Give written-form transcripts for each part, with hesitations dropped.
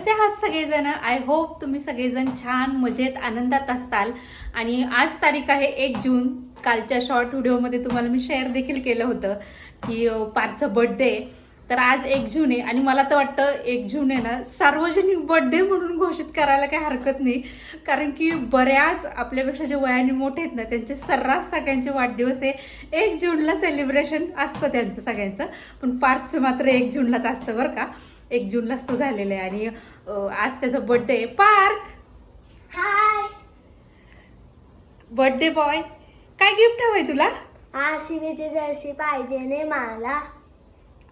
कसे आहात सगळेजण. आय होप तुम्ही सगळेजण छान मजेत आनंदात असताल. आणि आज तारीख आहे 1 जून. कालच्या शॉर्ट व्हिडिओमध्ये तुम्हाला मी शेअर देखील केलं होतं की पार्थचा बर्थडे. तर आज 1 जून आहे आणि मला तर वाटतं 1 जून आहे ना सार्वजनिक बर्थडे म्हणून घोषित करायला काही हरकत नाही. कारण की बऱ्याच आपल्यापेक्षा जे वयाने मोठे आहेत ना त्यांचे सर्रास सगळ्यांचे वाढदिवस आहे 1 जूनला सेलिब्रेशन असतं त्यांचं सगळ्यांचं. पण पार्थचं मात्र 1 जूनलाच असतं बरं का. 1 जूनलाच तो झालेला आहे आणि आज त्याचा बर्थडे आहे. पार्थ, हाय. बर्थडे बॉय, काय गिफ्ट हवंय तुला? आरसीबीची जर्सी पाहिजे ने मला.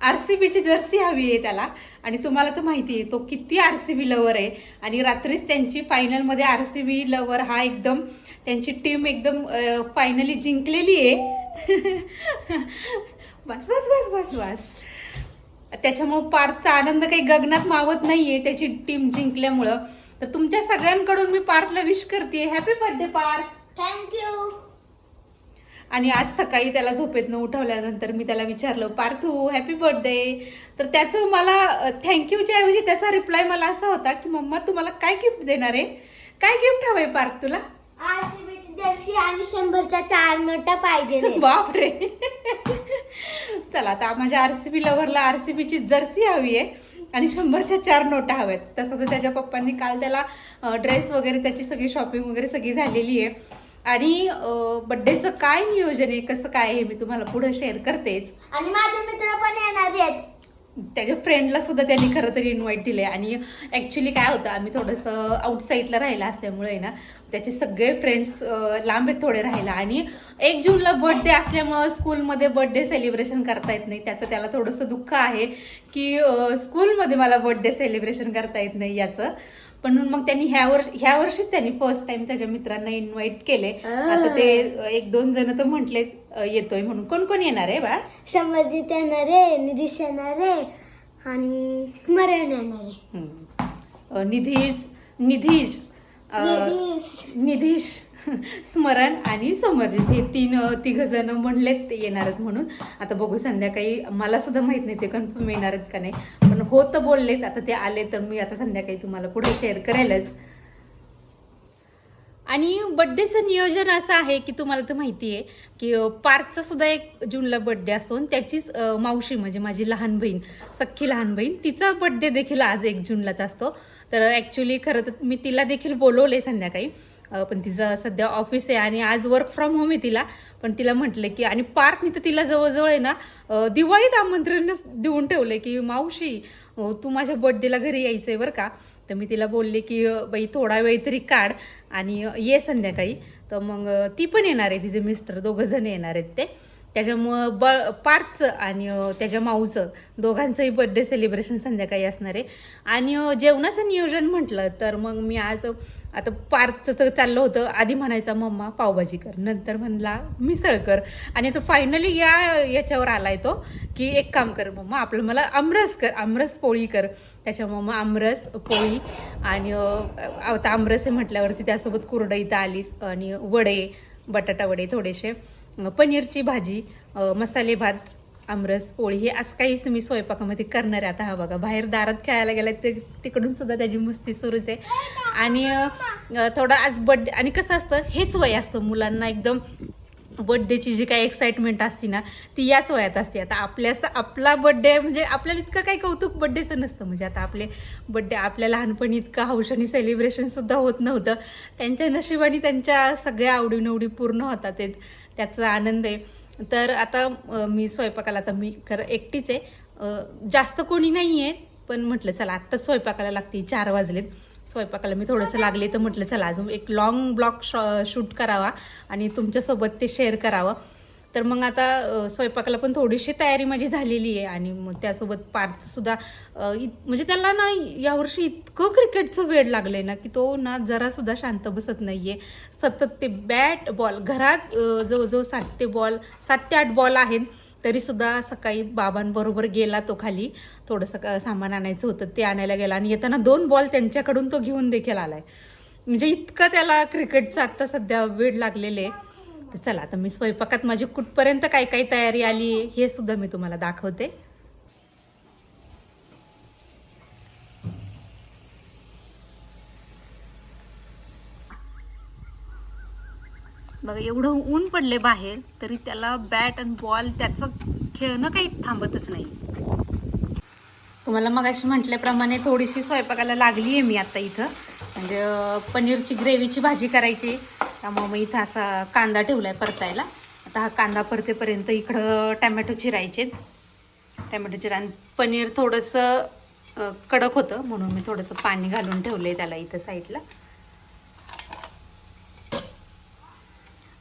आरसीबीची जर्सी हवी आहे त्याला. आणि तुम्हाला तर माहिती आहे तो किती आरसीबी लवर आहे. आणि रात्रीच त्यांची फायनलमध्ये आरसीबी लवर हा एकदम त्यांची टीम एकदम फायनली जिंकलेली आहे. बस बस बस बस बस. त्याच्यामुळं पार्थचा आनंद काही गगनात मावत नाहीये त्याची टीम जिंकल्यामुळं. तर तुमच्या सगळ्यांकडून मी पार्थला विश करते हॅपी बर्थडे पार्थ. थँक्यू. आणि आज सकाळी त्याला झोपेतनं उठवल्यानंतर मी त्याला विचारलं पार्थू हॅपी बर्थडे. तर त्याचं मला थँक्यूच्या ऐवजी त्याचा रिप्लाय मला असा होता की मम्मा तुम्हाला काय गिफ्ट देणार आहे, काय गिफ्ट हवंय पार्थ तुला? आरसीबीची जर्सी आणि 100च्या 4 नोटा पाहिजे ने. बापरे. चला आता माझ्या आरसीबी लव्हरला आरसीबीची जर्सी हवी आहे आणि 100च्या 4 नोटा हव्यात. तसं तर त्याच्या पप्पांनी काल त्याला ड्रेस वगैरे त्याची सगळी शॉपिंग वगैरे सगळी झालेली आहे. आणि बड्डेचं काय नियोजन आहे कसं काय हे मी तुम्हाला पुढे शेअर करतेच. आणि माझे मित्र पण येणार आहेत. त्याच्या फ्रेंडला सुद्धा त्यांनी खरं तरी इन्व्हाइट दिले. आणि ॲक्च्युली काय होतं आम्ही थोडंसं आउटसाईडला राहिलं असल्यामुळे ना त्याचे सगळे फ्रेंड्स लांब आहेत थोडे राहायला. आणि 1 जूनला बर्थडे असल्यामुळं स्कूलमध्ये बर्थडे सेलिब्रेशन करता येत नाही. त्याचं त्याला थोडंसं दुःख आहे की स्कूलमध्ये मला बर्थडे सेलिब्रेशन करता येत नाही याचं. पण मग त्यांनी ह्या वर्षीच त्यांनी फर्स्ट टाइम त्याच्या मित्रांना इन्व्हाइट केले. आता ते 1-2 जण तर म्हटलेत येतोय म्हणून. कोण कोण येणार आहे बा? समर्जित येणार आहे, निधीश येणार आहे आणि स्मरण येणार आहे. निधीश स्मरण आणि समर्जित हे तिघ जण म्हणलेत ते येणार आहेत म्हणून. आता बघू संध्याकाळी. मला सुद्धा माहित नाही ते कन्फर्म येणार आहेत का नाही, पण हो तर बोललेत. आता ते आले तर मी आता संध्याकाळी तुम्हाला पुढे शेअर करेलच. आणि बड्डेचं नियोजन असं आहे की तुम्हाला तर माहिती आहे की पार्थचा सुद्धा 1 जूनला बड्डे असतो आणि त्याचीच मावशी म्हणजे माझी लहान बहीण, सख्खी लहान बहीण, तिचा बड्डे देखील आज 1 जूनलाच असतो. तर ॲक्च्युली खरं तर मी तिला देखील बोलवले संध्याकाळी. पण तिचं सध्या ऑफिस आहे आणि आज वर्क फ्रॉम होम आहे तिला. पण तिला म्हटलं की आणि पार्थनी तर तिला जवळजवळ आहे ना दिवाळीत आमंत्रण देऊन ठेवलं की मावशी तू माझ्या बड्डेला घरी यायचं आहे बरं का. तर मी तिला बोलले की बाई थोडा वेळ तरी काढ आणि ये संध्याकाळी. तर मग ती पण येणार आहे, तिचे मिस्टर दोघंजण येणार आहेत ते. त्याच्यामुळं पार्थचं आणि त्याच्या माऊचं दोघांचंही बर्थडे सेलिब्रेशन संध्याकाळी असणार आहे. आणि जेवणाचं नियोजन म्हटलं तर मग मी आज आता पार्थचं तर चाललं होतं आधी म्हणायचा मम्मा पावभाजी कर, नंतर म्हणला मिसळ कर, आणि तो फायनली याच्यावर आलाय तो की एक काम कर मम्मा आपलं मला आमरस पोळी कर. त्याच्या मम्मा आमरस पोळी आणि आता आमरस आहे म्हटल्यावरती त्यासोबत कुरडई तर आलीच आणि वडे, बटाटा वडे थोडेसे, पनीरची भाजी, मसाले भात, आमरस पोळी, हे असं काहीच मी स्वयंपाकामध्ये करणार आहे. आता हा बघा बाहेर दारात खेळायला गेला ते तिकडून सुद्धा त्याची मस्ती सुरूच आहे. आणि थोडं आज बड्डे आणि कसं असतं हेच वय असतं मुलांना एकदम बड्डेची जी काही एक्साइटमेंट असते ना ती याच वयात असते. आता आपला बड्डे म्हणजे आपल्याला इतकं काही कौतुक बड्डेचं नसतं. म्हणजे आता आपले बड्डे आपल्या लहानपणी इतकं हौशानी सेलिब्रेशनसुद्धा होत नव्हतं. त्यांच्या नशिबाने त्यांच्या सगळ्या आवडीनिवडी पूर्ण होतात त्याचा आनंद आहे. तर आता मी स्वयंपाकाला आता मी खरं एकटीच आहे, जास्त कोणी नाही आहे. पण म्हटलं चला आत्ताच स्वयंपाकाला लागते, 4 वाजलेत. स्वयंपाकाला मी थोडंसं लागले तर म्हटलं चला अजून एक लॉंग ब्लॉग शूट करावा आणि तुमच्यासोबत ते शेअर करावं. तर मग आता स्वयंपाकाला पण थोडीशी तयारी माझी झालेली आहे. आणि मग त्यासोबत पार्थसुद्धा म्हणजे त्याला ना यावर्षी इतकं क्रिकेटचं वेड लागलं आहे ना की तो ना जरासुद्धा शांत बसत नाही आहे. सतत ते बॅट बॉल घरात जवळजवळ 7 ते 8 बॉल आहेत. तरीसुद्धा सकाळी बाबांबरोबर गेला तो खाली, थोडंसं सामान आणायचं होतं ते आणायला गेला आणि येताना 2 बॉल त्यांच्याकडून तो घेऊन देखील आलाय. म्हणजे इतकं त्याला क्रिकेटचं आत्ता सध्या वेड लागलेलं आहे. तर चला आता मी स्वयंपाकात माझी कुठपर्यंत काय काय तयारी आली आहे हे सुद्धा मी तुम्हाला दाखवते. बघा एवढं ऊन पडले बाहेर तरी त्याला बॅट आणि बॉल त्याचं खेळणं काही थांबतच नाही. तुम्हाला मगाशी म्हटल्याप्रमाणे थोडीशी स्वयंपाकाला लागली आहे मी आता इथं. म्हणजे पनीरची ग्रेव्हीची भाजी करायची, त्यामुळे मग इथं असा कांदा ठेवला आहे परतायला. आता हा कांदा परतेपर्यंत इकडं टॅमॅटो चिरायचे. टॅमॅटो चिरा आणि पनीर थोडंसं कडक होतं म्हणून मी थोडंसं पाणी घालून ठेवलं आहे त्याला इथं साईडला.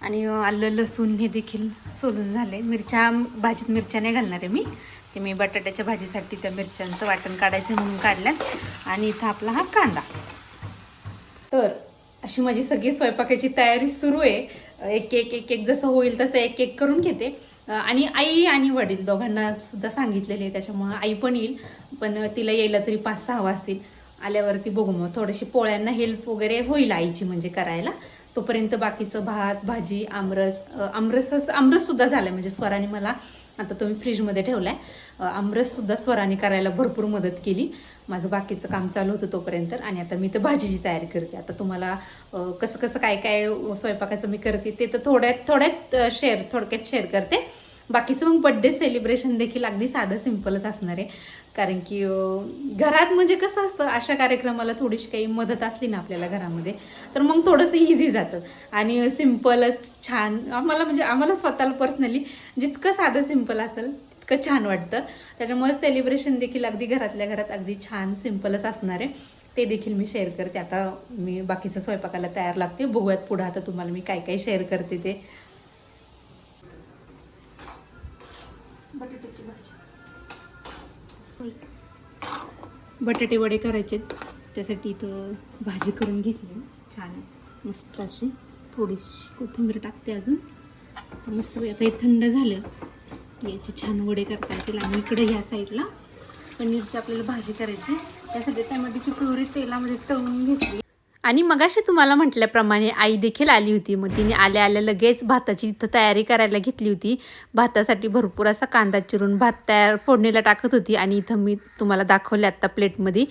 आणि आलं लसूण हे देखील सोलून झाले. मिरच्या भाजीत मिरच्या नाही घालणार आहे मी, ते मी बटाट्याच्या भाजीसाठी त्या मिरच्यांचं वाटण काढायचं म्हणून काढल्यात. आणि इथं आपला हा कांदा. तर अशी माझी सगळी स्वयंपाकाची तयारी सुरू आहे. एक एक जसं होईल तसं एक एक करून घेते. आणि आई आणि वडील दोघांना सुद्धा सांगितलेले आहे, त्याच्यामुळं आई पण येईल. पण तिला यायला तरी 5-6 वाजतील. आल्यावरती बघू मग थोडीशी पोळ्यांना हेल्प वगैरे होईल आईची म्हणजे करायला. तोपर्यंत बाकीचं भात भाजी आमरस सुद्धा झालं. म्हणजे स्वराने मला आता तुम्ही फ्रीजमध्ये ठेवलाय. आमरससुद्धा स्वराने करायला भरपूर मदत केली. माझं बाकीचं काम चालू होतं तोपर्यंत. आणि आता मी तर भाजीची तयारी करते. आता तुम्हाला कसं कसं काय काय स्वयंपाकाचं मी करते ते तर थोड्यात थोडक्यात शेअर करते. बाकीचं मग बड्डे सेलिब्रेशन देखील अगदी साधं सिम्पलच असणार आहे. कारण की घरात म्हणजे कसं असतं, अशा कार्यक्रमाला थोडीशी काही मदत असली ना आपल्याला घरामध्ये तर मग थोडंसं इझी जातं. आणि सिम्पलच छान आम्हाला स्वतःला पर्सनली जितकं साधं सिम्पल असेल तितकं छान वाटतं. त्याच्यामुळे सेलिब्रेशन देखील अगदी घरातल्या घरात अगदी छान सिम्पलच असणार आहे. ते देखील मी शेअर करते. आता मी बाकीचं स्वयंपाकाला तयार लागते. बघूयात पुढं आता तुम्हाला मी काय काय शेअर करते ते. बटाट्याची भाजी, बटाटे वडे करायचे, त्यासाठी इथं भाजी करून घेतली छान मस्त अशी. थोडीशी कोथिंबीर टाकते अजून. तर मस्त आता हे थंड झालं याचे छान वडे करता येतील. आणि इकडे ह्या साईडला पनीरची आपल्याला भाजी करायची, त्यासाठी टमाट्याची प्युरी तेलामध्ये तळून घेतली. आणि मगाशी तुम्हाला म्हटल्याप्रमाणे आई देखील आली होती. मग तिने आल्या लगेच भाताची इथं तयारी करायला घेतली होती. भातासाठी भरपूर असा कांदा चिरून भात फोडणीला टाकत होती. आणि इथं मी तुम्हाला दाखवले आत्ता प्लेटमध्ये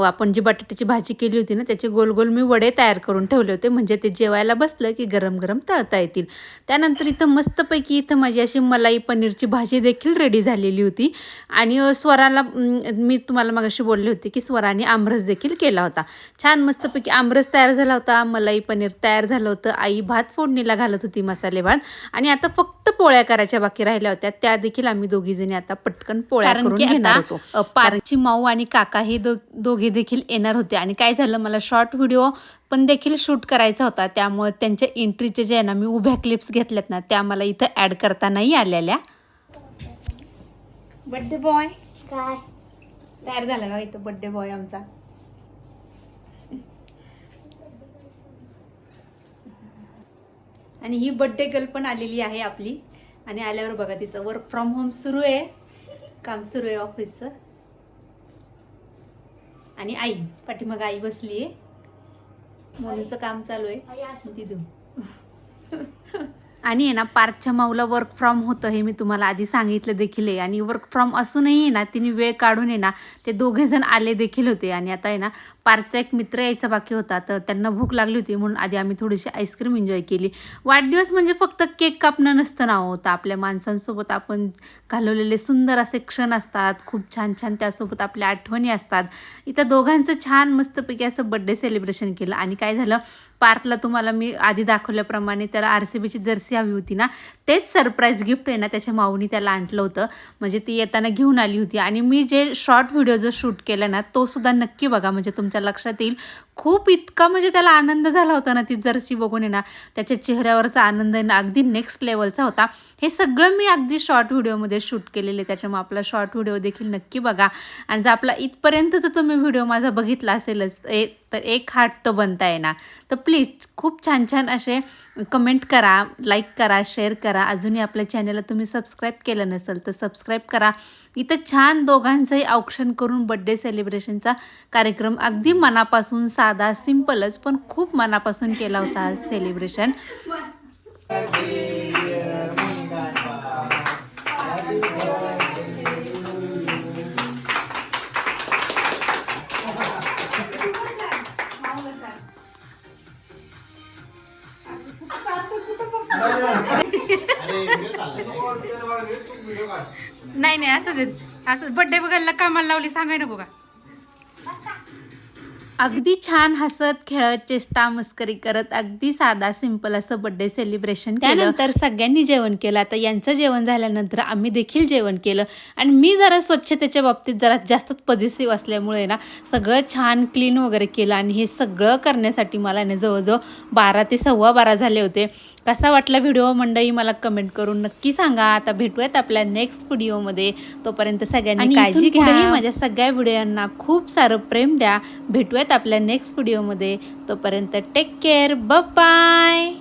आपण जी बटाट्याची भाजी केली होती ना त्याचे गोल गोल मी वडे तयार करून ठेवले होते, म्हणजे ते जेवायला बसलं की गरम गरम तळता येतील. त्यानंतर इथं मस्तपैकी इथं माझी अशी मलाई पनीरची भाजी देखील रेडी झालेली होती. आणि स्वराला मी तुम्हाला मगाशी बोलले होते की स्वराने आमरस देखील केला होता. छान मस्तपैकी आमरस तयार झाला होता, मलाई पनीर तयार झालं होतं. आई भात फोडणीला घालत होती, मसाले भात. आणि आता फक्त पोळ्या करायच्या बाकी राहिल्या होत्या, त्या देखील आम्ही दोघी जणी आता पटकन पोळ्या करून घेणार होतो. पारची माऊ आणि काका हे दोघे देखील येणार होते. आणि काय झालं, मला शॉर्ट व्हिडिओ पण देखील शूट करायचा होता, त्यामुळे त्यांच्या एंट्रीचे जे आहे ना मी उभ्या क्लिप्स घेतल्यात ना त्या मला इथं ॲड करता नाही आलेल्या. बर्थडे बॉय काय तयार झाला का इथं बर्थडे बॉय आमचा. आणि ही बर्थडे गर्ल पण आलेली आहे आपली. आणि आल्यावर बघा तिचं वर्क फ्रॉम होम सुरू आहे, काम सुरू आहे ऑफिसचं. आणि आई पाठीमाग आई बसली आहे, मुलीचं काम चालू आहे दिदू. आणि आहे ना पार्थच्या माऊला वर्क फ्रॉम होतं हे मी तुम्हाला आधी सांगितलं देखील आहे. आणि वर्क फ्रॉम असूनही ना तिने वेळ काढून आहे ना ते दोघेजण आले देखील होते. आणि आता आहे ना पार्थचा एक मित्र यायचा बाकी होता, तर त्यांना भूक लागली होती म्हणून आधी आम्ही थोडीशी आईस्क्रीम एन्जॉय केली. वाढदिवस म्हणजे फक्त केक कापणं नसतं ना होतं, आपल्या माणसांसोबत आपण घालवलेले सुंदर असे क्षण असतात, खूप छान छान त्यासोबत आपल्या आठवणी असतात. इथं दोघांचं छान मस्तपैकी असं बड्डे सेलिब्रेशन केलं. आणि काय झालं, पार्थला तुम्हाला मी आधी दाखवल्याप्रमाणे त्याला RCBची जर्सी हवी होती ना, तेच सरप्राईज गिफ्ट आहे ना त्याच्या माऊनी त्याला आणलं होतं. म्हणजे ती येताना घेऊन आली होती. आणि मी जे शॉर्ट व्हिडिओ जो शूट केला ना तो सुद्धा नक्की बघा, म्हणजे तुमच्या लक्षात येईल. खूप इतका म्हणजे त्याला आनंद झाला होता ना ती जर्सी बघून आहे ना, त्याच्या चेहऱ्यावरचा आनंद आहे ना अगदी नेक्स्ट लेवलचा होता. हे सगळं मी अगदी शॉर्ट व्हिडिओमध्ये शूट केलेले, त्याच्यामुळे आपला शॉर्ट व्हिडिओ देखील नक्की बघा. आणि जर आपला इथपर्यंत जर तुम्ही व्हिडिओ माझा बघितला असेलच तर एक हार्ट तो बनता येणार. तर प्लीज खूप छान छान असे कमेंट करा, लाईक करा, शेअर करा. अजूनही आपल्या चॅनलला तुम्ही सबस्क्राईब केलं नसेल तर सबस्क्राईब करा. इथं छान दोघांचंही औक्षण करून बड्डे सेलिब्रेशनचा कार्यक्रम अगदी मनापासून साधा सिम्पलच पण खूप मनापासून केला होता सेलिब्रेशन. नाही नाही असं देत, असं बर्थडे बघायला कामाला लावली सांगाय नको का. अगदी छान हसत खेळत चेष्टा मस्करी करत अगदी साधा सिंपल असं बर्थडे सेलिब्रेशन केलं. त्यानंतर सगळ्यांनी जेवण केलं. आता यांचं जेवण झाल्यानंतर आम्ही देखील जेवण केलं. आणि मी जरा स्वच्छतेच्या बाबतीत जरा जास्तच पॉझिटिव्ह असल्यामुळे ना सगळं छान क्लीन वगैरे केलं. आणि हे सगळं करण्यासाठी मला ना जवळजवळ 12 ते 12:15 झाले होते. कसा वाटला व्हिडिओ मंडळी मला कमेंट करून नक्की सांगा. आता भेटूयात आपल्या नेक्स्ट व्हिडिओमध्ये. तोपर्यंत सगळ्यांनी काळजी घ्या. माझ्या सगळ्या व्हिडिओंना खूप सारं प्रेम द्या. भेटूयात आपल्या नेक्स्ट व्हिडिओमध्ये. तोपर्यंत टेक केअर. बाय.